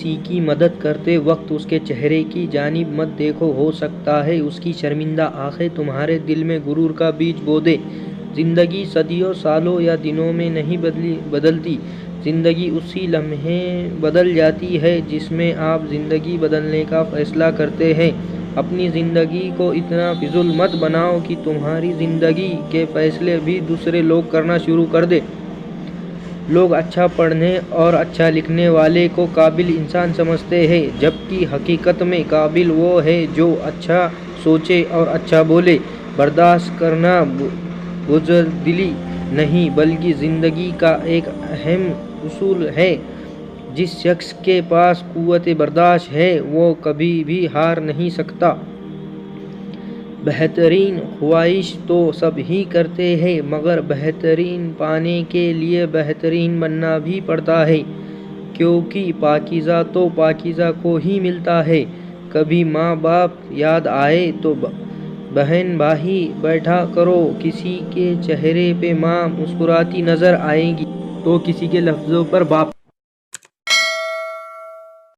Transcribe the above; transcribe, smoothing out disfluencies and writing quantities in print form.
کسی کی مدد کرتے وقت اس کے چہرے کی جانب مت دیکھو، ہو سکتا ہے اس کی شرمندہ آنکھیں تمہارے دل میں غرور کا بیج بو دیں۔ زندگی صدیوں، سالوں یا دنوں میں نہیں بدلتی، زندگی اسی لمحے بدل جاتی ہے جس میں آپ زندگی بدلنے کا فیصلہ کرتے ہیں۔ اپنی زندگی کو اتنا فضول مت بناؤ کہ تمہاری زندگی کے فیصلے بھی دوسرے لوگ کرنا شروع کر دیں۔ لوگ اچھا پڑھنے اور اچھا لکھنے والے کو قابل انسان سمجھتے ہیں، جبکہ حقیقت میں قابل وہ ہے جو اچھا سوچے اور اچھا بولے۔ برداشت کرنا بزدلی نہیں بلکہ زندگی کا ایک اہم اصول ہے۔ جس شخص کے پاس قوت برداشت ہے وہ کبھی بھی ہار نہیں سکتا۔ بہترین خواہش تو سب ہی کرتے ہیں، مگر بہترین پانے کے لیے بہترین بننا بھی پڑتا ہے، کیونکہ پاکیزہ تو پاکیزہ کو ہی ملتا ہے۔ کبھی ماں باپ یاد آئے تو بہن بھائی بیٹھا کرو، کسی کے چہرے پہ ماں مسکراتی نظر آئے گی تو کسی کے لفظوں پر باپ